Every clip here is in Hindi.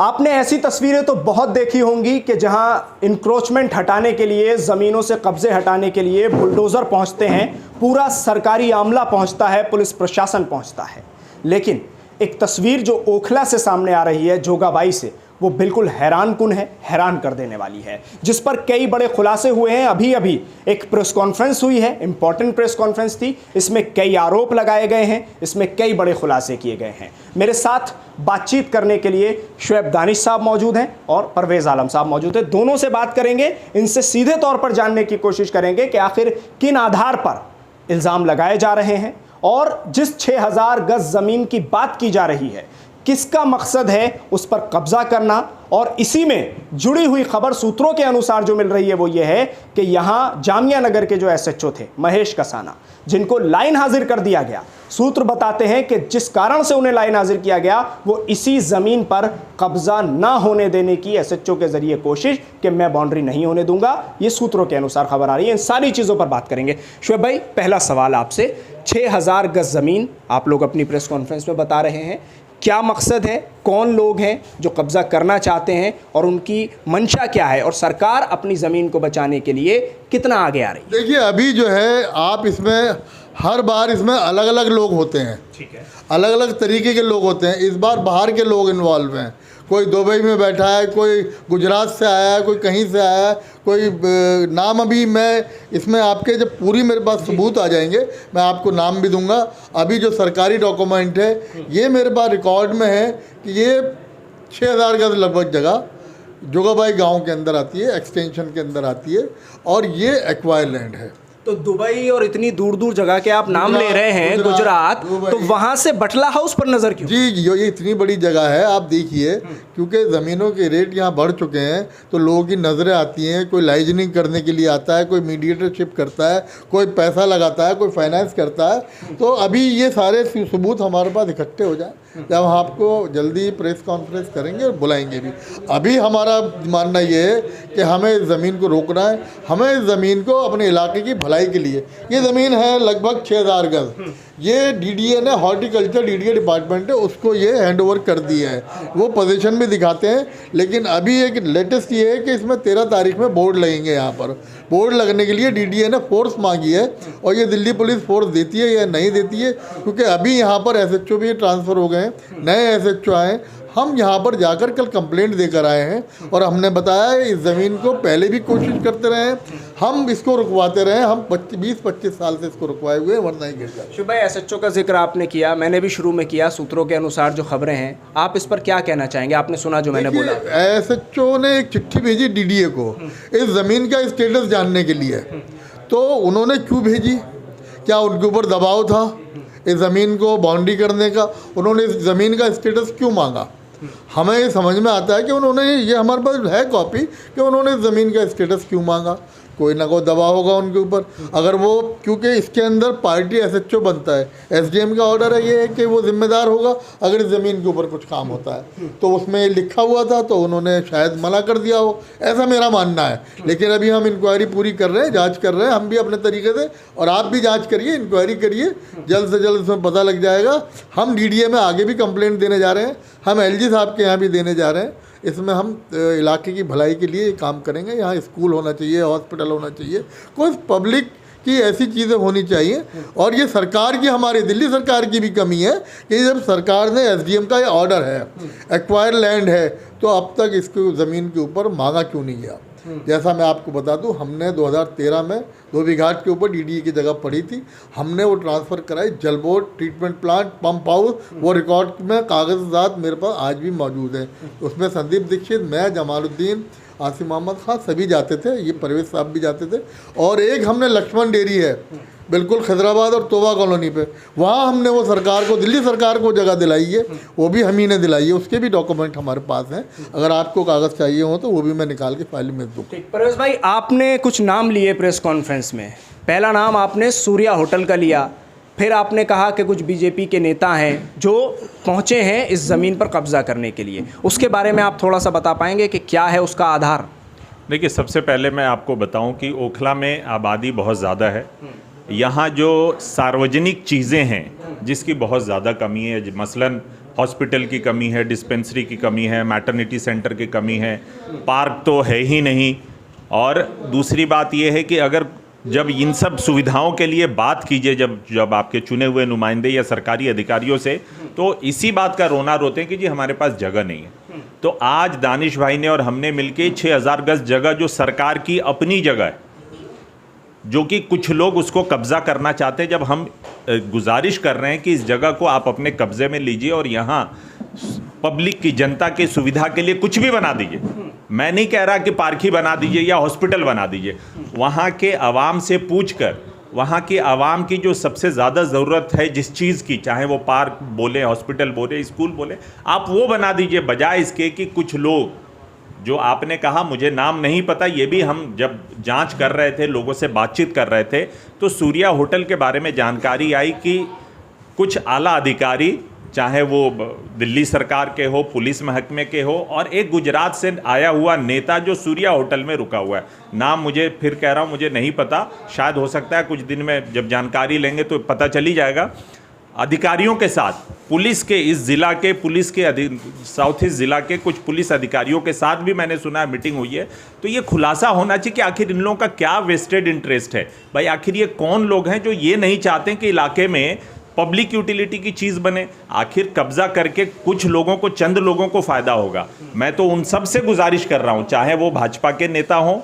आपने ऐसी तस्वीरें तो बहुत देखी होंगी कि जहां इंक्रोचमेंट हटाने के लिए, ज़मीनों से कब्जे हटाने के लिए बुलडोज़र पहुंचते हैं, पूरा सरकारी आमला पहुंचता है, पुलिस प्रशासन पहुंचता है। लेकिन एक तस्वीर जो ओखला से सामने आ रही है, जोगाबाई से, वो बिल्कुल हैरानकुन है, हैरान कर देने वाली है, जिस पर कई बड़े खुलासे हुए हैं। अभी अभी एक प्रेस कॉन्फ्रेंस हुई है, इंपॉर्टेंट प्रेस कॉन्फ्रेंस थी, इसमें कई आरोप लगाए गए हैं, इसमें कई बड़े खुलासे किए गए हैं। मेरे साथ बातचीत करने के लिए शुएब दानिश साहब मौजूद हैं और परवेज़ आलम साहब मौजूद हैं। दोनों से बात करेंगे, इनसे सीधे तौर पर जानने की कोशिश करेंगे कि आखिर किन आधार पर इल्ज़ाम लगाए जा रहे हैं और जिस 6000 गज ज़मीन की बात की जा रही है, किसका मकसद है उस पर कब्जा करना। और इसी में जुड़ी हुई खबर सूत्रों के अनुसार जो मिल रही है वो ये है कि यहाँ जामिया नगर के जो एसएचओ थे महेश कसाना, जिनको लाइन हाजिर कर दिया गया, सूत्र बताते हैं कि जिस कारण से उन्हें लाइन हाजिर किया गया वो इसी ज़मीन पर कब्जा ना होने देने की एसएचओ के जरिए कोशिश कि मैं बाउंड्री नहीं होने दूंगा, ये सूत्रों के अनुसार खबर आ रही है। इन सारी चीज़ों पर बात करेंगे। शुएब भाई, पहला सवाल आपसे, 6000 गज ज़मीन आप लोग अपनी प्रेस कॉन्फ्रेंस में बता रहे हैं, क्या मकसद है, कौन लोग हैं जो कब्जा करना चाहते हैं और उनकी मंशा क्या है, और सरकार अपनी ज़मीन को बचाने के लिए कितना आगे आ रही है? देखिए, अभी जो है आप इसमें हर बार इसमें अलग अलग लोग होते हैं, ठीक है, अलग अलग तरीके के लोग होते हैं। इस बार बाहर के लोग इन्वॉल्व हैं, कोई दुबई में बैठा है, कोई गुजरात से आया है, कोई कहीं से आया है, कोई नाम अभी मैं इसमें आपके जब पूरी मेरे पास सबूत आ जाएंगे मैं आपको नाम भी दूंगा। अभी जो सरकारी डॉक्यूमेंट है ये मेरे पास रिकॉर्ड में है कि ये 6000 गज लगभग जगह जोगाबाई गांव के अंदर आती है, एक्सटेंशन के अंदर आती है, और ये एक्वायर लैंड है। तो दुबई और इतनी दूर दूर जगह के आप नाम ले रहे हैं, गुजरात, तो वहां से बटला हाउस पर नजर क्यों? जी, ये इतनी बड़ी जगह है, आप देखिए, क्योंकि ज़मीनों के रेट यहाँ बढ़ चुके हैं तो लोगों की नज़रें आती हैं। कोई लाइजनिंग करने के लिए आता है, कोई मीडिएटरशिप करता है, कोई पैसा लगाता है, कोई फाइनेंस करता है। तो अभी ये सारे सबूत हमारे पास इकट्ठे हो जाए, जब हम आपको जल्दी प्रेस कॉन्फ्रेंस करेंगे और बुलाएंगे भी। अभी हमारा मानना ये है कि हमें ज़मीन को रोकना है, हमें ज़मीन को अपने इलाके की भलाई के लिए, ये ज़मीन है लगभग 6000 गज, ये डीडीए ने, हॉर्टिकल्चर डीडीए डिपार्टमेंट है, उसको ये हैंड ओवर कर दिया है। वो पोजीशन भी दिखाते हैं, लेकिन अभी एक लेटेस्ट ये है कि इसमें 13 तारीख में बोर्ड लगेंगे। यहाँ पर बोर्ड लगने के लिए डीडीए ने फोर्स मांगी है, और ये दिल्ली पुलिस फोर्स देती है या नहीं देती है, क्योंकि अभी यहाँ पर एसएचओ भी ट्रांसफ़र हो गए हैं, नए एसएचओ आए। हम यहाँ पर जाकर कल कंप्लेंट देकर आए हैं और हमने बताया इस ज़मीन को पहले भी कोशिश करते रहे हैं, हम इसको रुकवाते रहे, हम 20-25 साल से इसको रुकवाए हुए हैं, वरना ही गिर जाए। शुएब भाई, एसएचओ का जिक्र आपने किया, मैंने भी शुरू में किया, सूत्रों के अनुसार जो खबरें हैं, आप इस पर क्या कहना चाहेंगे? आपने सुना जो मैंने बोला? एसएचओ ने एक चिट्ठी भेजी डीडीए को इस ज़मीन का स्टेटस जानने के लिए। तो उन्होंने क्यों भेजी? क्या उनके ऊपर दबाव था इस ज़मीन को बाउंड्री करने का? उन्होंने इस ज़मीन का स्टेटस क्यों मांगा? हमें ये समझ में आता है कि उन्होंने, ये हमारे पास है कॉपी, कि उन्होंने ज़मीन का स्टेटस क्यों मांगा। कोई ना कोई दबाव होगा उनके ऊपर। अगर वो, क्योंकि इसके अंदर पार्टी एसएचओ बनता है, एसडीएम का ऑर्डर है ये है कि वो जिम्मेदार होगा अगर इस ज़मीन के ऊपर कुछ काम होता है। तो उसमें लिखा हुआ था तो उन्होंने शायद मना कर दिया हो, ऐसा मेरा मानना है। लेकिन अभी हम इंक्वायरी पूरी कर रहे हैं, जांच कर रहे हैं हम भी अपने तरीके से, और आप भी जांच करिए, इंक्वायरी करिए, जल्द से जल्द इसमें पता लग जाएगा। हम डीडीए में आगे भी कंप्लेंट देने जा रहे हैं, हम एलजी साहब के यहाँ भी देने जा रहे हैं। इसमें हम इलाके की भलाई के लिए काम करेंगे। यहाँ स्कूल होना चाहिए, हॉस्पिटल होना चाहिए, कोई पब्लिक की ऐसी चीज़ें होनी चाहिए। और ये सरकार की, हमारी दिल्ली सरकार की भी कमी है कि जब सरकार ने एसडीएम का ये ऑर्डर है, एक्वायर लैंड है, तो अब तक इसको ज़मीन के ऊपर मांगा क्यों नहीं गया? जैसा मैं आपको बता दूं, हमने 2013 में धोबीघाट के ऊपर डीडीए की जगह पड़ी थी, हमने वो ट्रांसफ़र कराई, Jal Board, treatment plant, pump house, वो रिकॉर्ड में कागजात मेरे पास आज भी मौजूद हैं। उसमें संदीप दीक्षित, मैं, जमालुद्दीन, आसिम मोहम्मद खान सभी जाते थे, ये परवेज़ साहब भी जाते थे। और एक हमने लक्ष्मण डेयरी है बिल्कुल खैदराबाद और तोबा कॉलोनी पे, वहाँ हमने वो सरकार को, दिल्ली सरकार को जगह दिलाई है, वो भी हम ही ने दिलाई है, उसके भी डॉक्यूमेंट हमारे पास हैं। अगर आपको कागज़ चाहिए हो तो वो भी मैं निकाल के फाइल में दूँ। ठीक, परवेज़ भाई, आपने कुछ नाम लिए प्रेस कॉन्फ्रेंस में। पहला नाम आपने सूर्या होटल का लिया, फिर आपने कहा कि कुछ बीजेपी के नेता हैं जो पहुँचे हैं इस ज़मीन पर कब्ज़ा करने के लिए, उसके बारे में आप थोड़ा सा बता पाएंगे कि क्या है उसका आधार? देखिए, सबसे पहले मैं आपको बताऊं कि ओखला में आबादी बहुत ज़्यादा है, यहाँ जो सार्वजनिक चीज़ें हैं जिसकी बहुत ज़्यादा कमी है, मसलन हॉस्पिटल की कमी है, डिस्पेंसरी की कमी है, मैटरनिटी सेंटर की कमी है, पार्क तो है ही नहीं। और दूसरी बात ये है कि अगर जब इन सब सुविधाओं के लिए बात कीजिए जब आपके चुने हुए नुमाइंदे या सरकारी अधिकारियों से, तो इसी बात का रोना रोते हैं कि जी हमारे पास जगह नहीं है। तो आज दानिश भाई ने और हमने मिलके 6000 गज जगह जो सरकार की अपनी जगह है, जो कि कुछ लोग उसको कब्जा करना चाहते हैं, जब हम गुजारिश कर रहे हैं कि इस जगह को आप अपने कब्जे में लीजिए और यहाँ पब्लिक की, जनता की सुविधा के लिए कुछ भी बना दीजिए। मैं नहीं कह रहा कि पार्क ही बना दीजिए या हॉस्पिटल बना दीजिए। वहाँ के आवाम से पूछकर, वहाँ की आवाम की जो सबसे ज़्यादा ज़रूरत है जिस चीज़ की, चाहे वो पार्क बोले, हॉस्पिटल बोले, स्कूल बोले, आप वो बना दीजिए, बजाय इसके कि कुछ लोग, जो आपने कहा मुझे नाम नहीं पता, ये भी हम जब जांच कर रहे थे, लोगों से बातचीत कर रहे थे, तो सूर्या होटल के बारे में जानकारी आई कि कुछ आला अधिकारी, चाहे वो दिल्ली सरकार के हो, पुलिस महकमे के हो, और एक गुजरात से आया हुआ नेता जो सूर्या होटल में रुका हुआ है, नाम मुझे फिर कह रहा हूँ मुझे नहीं पता, शायद हो सकता है कुछ दिन में जब जानकारी लेंगे तो पता चली जाएगा, अधिकारियों के साथ, पुलिस के इस ज़िला के, पुलिस के साउथ ईस्ट ज़िला के कुछ पुलिस अधिकारियों के साथ भी मैंने सुना है मीटिंग हुई है। तो ये खुलासा होना चाहिए कि आखिर इन लोगों का क्या वेस्टेड इंटरेस्ट है भाई, आखिर ये कौन लोग हैं जो ये नहीं चाहते कि इलाके में पब्लिक यूटिलिटी की चीज़ बने। आखिर कब्जा करके कुछ लोगों को, चंद लोगों को फ़ायदा होगा। मैं तो उन सब से गुजारिश कर रहा हूँ, चाहे वो भाजपा के नेता हों,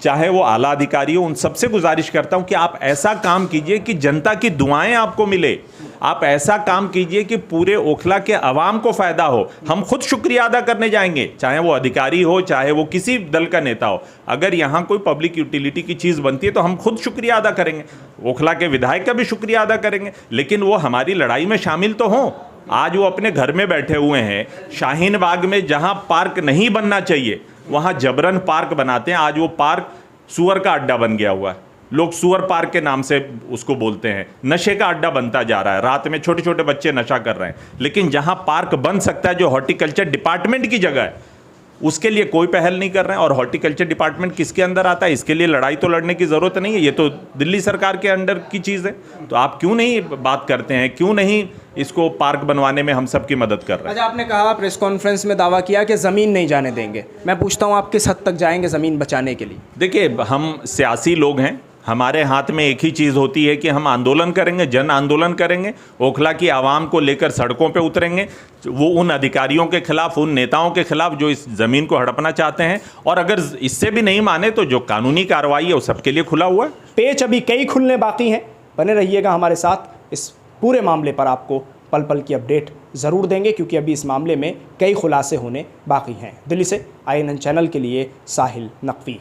चाहे वो आला अधिकारी हो, उन सबसे गुजारिश करता हूं कि आप ऐसा काम कीजिए कि जनता की दुआएं आपको मिले। आप ऐसा काम कीजिए कि पूरे ओखला के आवाम को फ़ायदा हो। हम खुद शुक्रिया अदा करने जाएंगे, चाहे वो अधिकारी हो, चाहे वो किसी दल का नेता हो। अगर यहाँ कोई पब्लिक यूटिलिटी की चीज़ बनती है तो हम खुद शुक्रिया अदा करेंगे, ओखला के विधायक का भी शुक्रिया अदा करेंगे, लेकिन वो हमारी लड़ाई में शामिल तो हों। आज वो अपने घर में बैठे हुए हैं, शाहीन बाग में जहाँ पार्क नहीं बनना चाहिए वहाँ जबरन पार्क बनाते हैं। आज वो पार्क सुअर का अड्डा बन गया हुआ है, लोग सुअर पार्क के नाम से उसको बोलते हैं। नशे का अड्डा बनता जा रहा है, रात में छोटे छोटे बच्चे नशा कर रहे हैं। लेकिन जहां पार्क बन सकता है, जो हॉर्टिकल्चर डिपार्टमेंट की जगह है, उसके लिए कोई पहल नहीं कर रहे हैं। और हॉर्टिकल्चर डिपार्टमेंट किसके अंदर आता है, इसके लिए लड़ाई तो लड़ने की ज़रूरत नहीं है, ये तो दिल्ली सरकार के अंडर की चीज़ है। तो आप क्यों नहीं बात करते हैं, क्यों नहीं इसको पार्क बनवाने में हम सब की मदद कर रहे हैं। अच्छा, आपने कहा प्रेस कॉन्फ्रेंस में दावा किया कि ज़मीन नहीं जाने देंगे। मैं पूछता हूँ आप किस हद तक जाएंगे ज़मीन बचाने के लिए? देखिए, हम सियासी लोग हैं, हमारे हाथ में एक ही चीज़ होती है कि हम आंदोलन करेंगे, जन आंदोलन करेंगे, ओखला की आवाम को लेकर सड़कों पे उतरेंगे, वो उन अधिकारियों के खिलाफ, उन नेताओं के खिलाफ जो इस ज़मीन को हड़पना चाहते हैं। और अगर इससे भी नहीं माने तो जो कानूनी कार्रवाई है वो सबके लिए खुला हुआ है। पेच अभी कई खुलने बाकी हैं, बने रहिएगा हमारे साथ। इस पूरे मामले पर आपको पल पल की अपडेट ज़रूर देंगे, क्योंकि अभी इस मामले में कई खुलासे होने बाकी हैं। दिल्ली से INN चैनल के लिए साहिल नकवी।